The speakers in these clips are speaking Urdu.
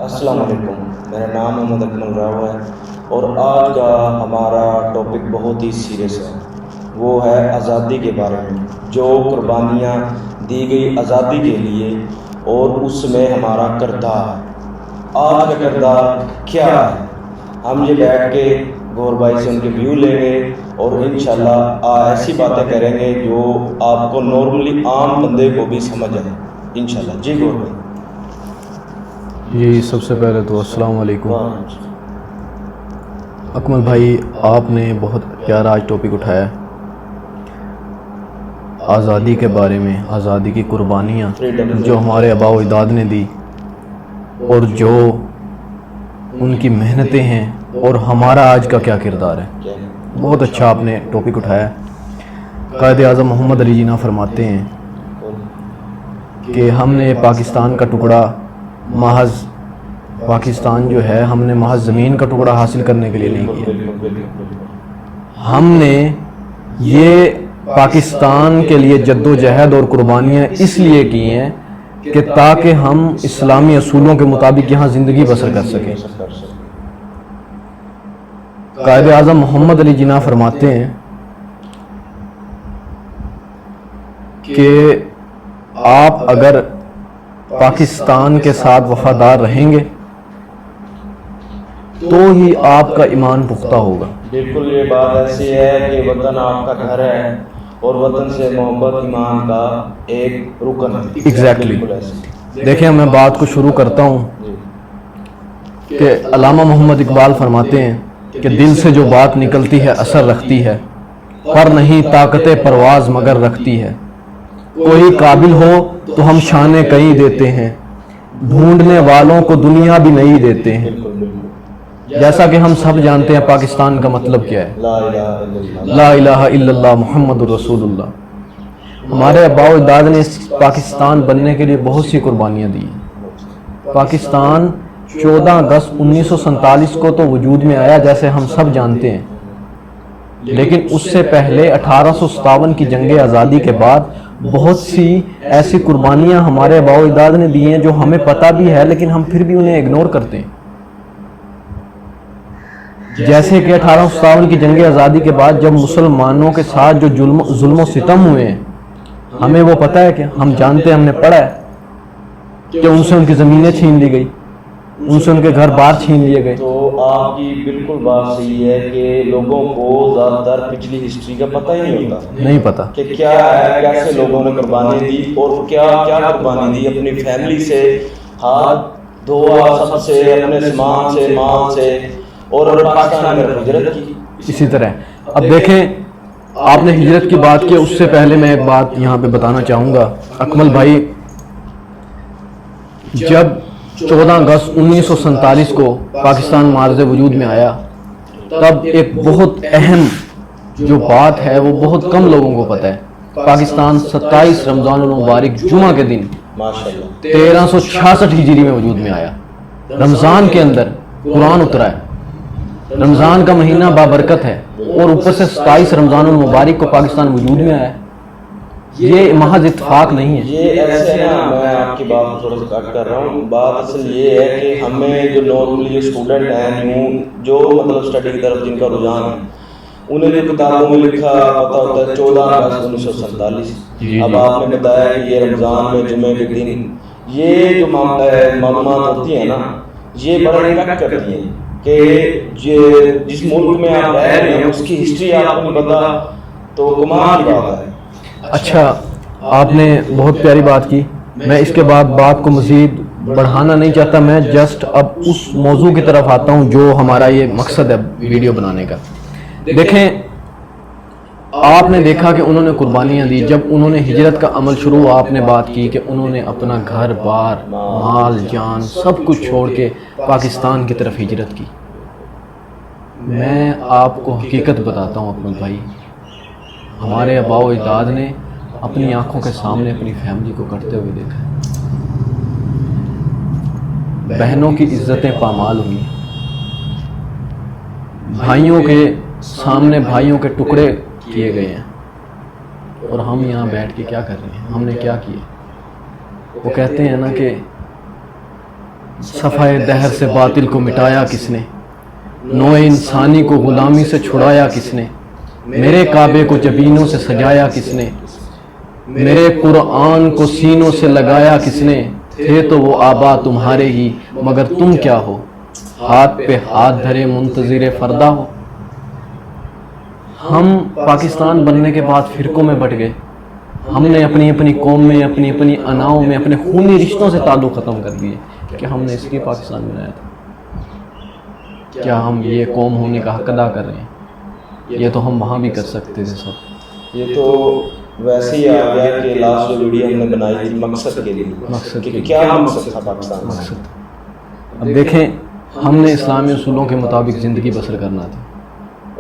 السلام علیکم، میرا نام محمد اکمل راؤ ہے اور آج کا ہمارا ٹاپک بہت ہی سیریس ہے۔ وہ ہے آزادی کے بارے میں، جو قربانیاں دی گئی آزادی کے لیے اور اس میں ہمارا کردار، آج کا کردار کیا ہے۔ ہم یہ بیٹھ کے گور بھائی سے ان کے ویو لیں گے اور انشاءاللہ ایسی باتیں کریں گے جو آپ کو نارملی عام بندے کو بھی سمجھ آئے انشاءاللہ۔ جی گور بھائی۔ جی سب سے پہلے تو السلام علیکم اکمل بھائی، آپ نے بہت پیارا آج ٹاپک اٹھایا آزادی کے بارے میں، آزادی کی قربانیاں جو ہمارے آباء و اجداد نے دی اور جو ان کی محنتیں ہیں اور ہمارا آج کا کیا کردار ہے۔ بہت اچھا آپ نے ٹاپک اٹھایا۔ قائد اعظم محمد علی جناح فرماتے ہیں کہ ہم نے پاکستان کا ٹکڑا محض پاکستان جو ہے ہم نے محض زمین کا ٹکڑا حاصل کرنے کے لیے نہیں کیا، ہم نے یہ پاکستان کے لیے جد و جہد اور قربانیاں اس لیے کی ہیں کہ تاکہ ہم اسلامی اصولوں کے مطابق یہاں زندگی بسر کر سکیں۔ قائد اعظم محمد علی جناح فرماتے ہیں کہ آپ اگر پاکستان کے ساتھ وفادار رہیں گے تو ہی آپ کا ایمان پختہ ہوگا۔ بالکل یہ بات ایسی ہے کہ وطن آپ کا گھر ہے اور وطن سے محبت ایمان کا ایک رکن ہے۔ ایگزیکٹلی۔ دیکھیں میں بات کو شروع کرتا ہوں کہ علامہ محمد اقبال فرماتے ہیں کہ دل سے جو بات نکلتی ہے اثر رکھتی ہے، پر نہیں طاقت پرواز مگر رکھتی ہے۔ کوئی قابل ہو تو ہم شانے کہیں دیتے ہیں، ڈھونڈنے والوں کو دنیا بھی نہیں دیتے ہیں۔ جیسا کہ ہم سب جانتے ہیں پاکستان کا مطلب کیا ہے، لا الہ الا اللہ محمد رسول اللہ۔ ہمارے آباء و اجداد نے اس پاکستان بننے کے لیے بہت سی قربانیاں دی ہیں۔ پاکستان 14 اگست 1947 کو تو وجود میں آیا جیسے ہم سب جانتے ہیں، لیکن اس سے پہلے 1857 کی جنگ آزادی کے بعد بہت سی ایسی قربانیاں ہمارے آباء و اجداد نے دی ہیں جو ہمیں پتہ بھی ہے لیکن ہم پھر بھی انہیں اگنور کرتے ہیں۔ جیسے کہ 1857 کی جنگ آزادی کے بعد جب مسلمانوں کے ساتھ جو ظلم و ستم ہوئے ہیں، ہمیں وہ پتہ ہے کہ ہم جانتے ہیں، ہم نے پڑھا ہے کہ ان سے ان کی زمینیں چھین لی گئی، ان سے ان کے گھر بار چھین لیے گئے۔ تو آپ کی بالکل بات صحیح ہے کہ لوگوں کو زیادہ تر پچھلی ہسٹری کا پتہ ہی نہیں ہوتا، نہیں پتہ کہ کیا ہے، کیسے لوگوں نے قربانی دی اور کیا کیا قربانی دی اپنی فیملی سے، ہاتھ دھوا سب سے، اپنے سامان سے، مال سے، اور پاکستان میں ہجرت کی۔ اسی طرح اب دیکھیں، آپ نے ہجرت کی بات کی، اس سے پہلے میں ایک بات یہاں پہ بتانا چاہوں گا اکمل بھائی، جب 14 اگست 1947 کو پاکستان معرض وجود میں آیا تب ایک بہت اہم جو بات ہے وہ بہت کم لوگوں کو پتہ ہے۔ پاکستان 27 رمضان المبارک جمعہ کے دن 1366 ہجری میں وجود میں آیا۔ رمضان کے اندر قرآن اترا ہے، رمضان کا مہینہ بابرکت ہے اور اوپر سے 27 رمضان المبارک کو پاکستان وجود میں آیا ہے۔ یہ محض اتفاق نہیں ہے۔ یہ ایسے نا، میں آپ کی بات تھوڑا سا کٹ کر رہا ہوں، بات اصل یہ ہے کہ ہمیں جو نارملی اسٹوڈنٹ ہیں، نیو جو مطلب اسٹڈی کی طرف جن کا رجحان ہے، انہیں جو کتابوں میں لکھا پتہ ہوتا ہے 14 اگست 1947۔ اب آپ نے بتایا کہ یہ رمضان میں جمعے کے دن یہ جو معلومات ہوتی ہیں نا، یہ بڑا امپیکٹ کرتی ہیں کہ جس ملک میں آپ رہ رہے ہیں اس کی ہسٹری آپ کو نہیں پتہ تو کمال کی بات ہے۔ اچھا، آپ نے بہت پیاری بات کی، میں اس کے بعد بات کو مزید بڑھانا نہیں چاہتا، میں جسٹ اب اس موضوع کی طرف آتا ہوں جو ہمارا یہ مقصد ہے ویڈیو بنانے کا۔ دیکھیں، آپ نے دیکھا کہ انہوں نے قربانیاں دی، جب انہوں نے ہجرت کا عمل شروع، آپ نے بات کی کہ انہوں نے اپنا گھر بار، مال جان سب کچھ چھوڑ کے پاکستان کی طرف ہجرت کی۔ میں آپ کو حقیقت بتاتا ہوں اکمل بھائی، ہمارے آباء و اجداد نے اپنی آنکھوں کے سامنے اپنی فیملی کو کرتے ہوئے دیکھا، بہنوں کی عزتیں پامال ہوئی، بھائیوں کے سامنے بھائیوں کے ٹکڑے کیے گئے ہیں، اور ہم یہاں بیٹھ کے کیا کر رہے ہیں؟ ہم نے کیا کیا؟ وہ کہتے ہیں نا کہ صفحہ دہر سے باطل کو مٹایا کس نے؟ نوع انسانی کو غلامی سے چھڑایا کس نے؟ میرے کعبے کو جبینوں سے سجایا کس نے؟ میرے قرآن کو سینوں سے لگایا کس نے؟ تھے تو وہ آبا تمہارے ہی، مگر تم کیا ہو؟ ہاتھ پہ ہاتھ دھرے منتظر فردا ہو۔ ہم پاکستان بننے کے بعد فرقوں میں بٹ گئے، ہم نے اپنی اپنی قوم میں، اپنی اپنی اناؤں میں، اپنے خونی رشتوں سے تعلق ختم کر دیے۔ کیا ہم نے اس لیے پاکستان بنایا تھا؟ کیا ہم یہ قوم ہونے کا حق ادا کر رہے ہیں؟ یہ تو ہم وہاں بھی کر سکتے تھے سب۔ یہ تو ویسے ہی آ گیا کہ لاسٹ جو ویڈیو ہم نے بنائی تھی مقصد کے لیے، مقصد کہ کیا مقصد تھا پاکستان میں؟ مقصد اب دیکھیں، ہم نے اسلامی اصولوں کے مطابق زندگی بسر کرنا تھا،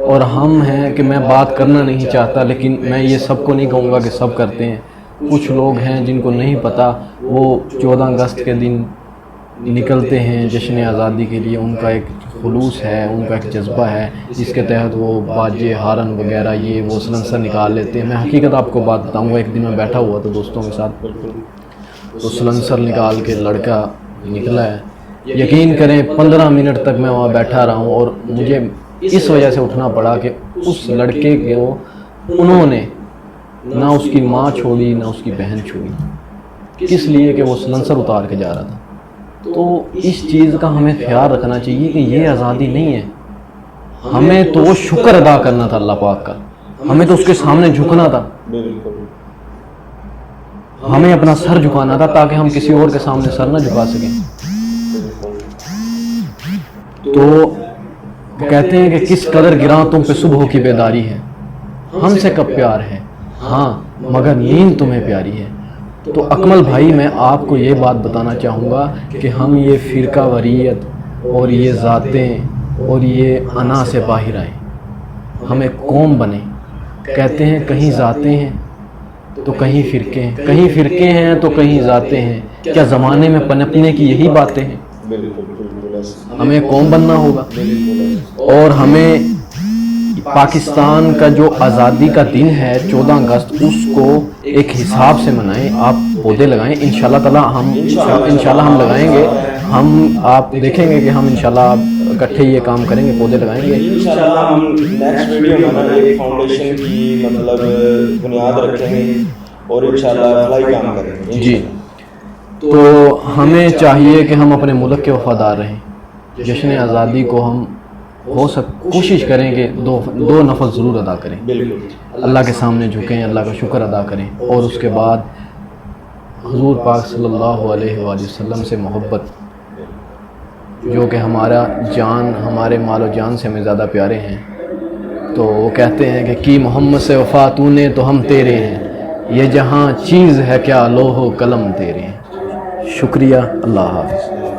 اور ہم ہیں کہ میں بات کرنا نہیں چاہتا، لیکن میں یہ سب کو نہیں کہوں گا کہ سب کرتے ہیں۔ کچھ لوگ ہیں جن کو نہیں پتہ، وہ 14 اگست کے دن نکلتے ہیں جشن آزادی کے لیے، ان کا ایک خلوص ہے، ان کا ایک جذبہ ہے، جس کے تحت وہ باجے، ہارن وغیرہ یہ وہ سلنسر نکال لیتے ہیں۔ میں حقیقت آپ کو بات بتاؤں گا، ایک دن میں بیٹھا ہوا تھا دوستوں کے ساتھ، تو سلنسر نکال کے لڑکا نکلا ہے، یقین کریں 15 منٹ تک میں وہاں بیٹھا رہا ہوں، اور مجھے اس وجہ سے اٹھنا پڑا کہ اس لڑکے کو انہوں نے نہ اس کی ماں چھوڑی نہ اس کی بہن چھوڑی، کس لیے کہ وہ سلنسر اتار کے جا رہا تھا۔ تو اس چیز کا ہمیں خیال رکھنا چاہیے کہ یہ آزادی نہیں ہے، ہمیں تو وہ شکر ادا کرنا تھا اللہ پاک کا، ہمیں تو اس کے سامنے جھکنا تھا، ہمیں اپنا سر جھکانا تھا تاکہ ہم کسی اور کے سامنے سر نہ جھکا سکیں۔ تو کہتے ہیں کہ کس قدر گراں تم پہ صبح کی بیداری ہے، ہم سے کب پیار ہے، ہاں مگر نیند تمہیں پیاری ہے۔ تو اکمل بھائی، میں آپ کو یہ بات بتانا چاہوں گا کہ ہم یہ فرقہ وریت اور یہ ذاتیں اور یہ انا سے باہر آئیں، ہم ایک قوم بنیں۔ کہتے ہیں کہیں ذاتیں ہیں تو کہیں فرقے ہیں، کہیں فرقے ہیں تو کہیں ذاتیں ہیں، کیا زمانے میں پنپنے کی یہی باتیں ہیں؟ ہمیں قوم بننا ہوگا، اور ہمیں پاکستان کا جو آزادی کا دن ہے 14 اگست، اس کو ایک حساب سے منائیں۔ آپ پودے لگائیں، انشاءاللہ تعالی انشاءاللہ ہم لگائیں گے، آپ دیکھیں گے کہ ہم انشاءاللہ اکٹھے یہ کام کریں گے، پودے لگائیں گے انشاءاللہ۔ ہم نیکسٹ ویڈیو میں نا ایک فاؤنڈیشن کی مطلب بنیاد رکھیں گے اور انشاءاللہ فلائی کام کریں گے جی۔ تو ہمیں چاہیے کہ ہم اپنے ملک کے وفادار رہیں، جشن آزادی کو ہم کوشش کریں کہ دو نفل ضرور ادا کریں، اللہ کے سامنے جھکیں، اللہ کا شکر ادا کریں، اور اس کے بعد حضور پاک صلی اللہ علیہ وآلہ وسلم سے محبت، جو کہ ہمارا جان، ہمارے مال و جان سے ہمیں زیادہ پیارے ہیں۔ تو وہ کہتے ہیں کہ کی محمد سے وفا تو نے تو ہم تیرے ہیں، یہ جہاں چیز ہے کیا لوح و قلم تیرے ہیں۔ شکریہ، اللہ حافظ۔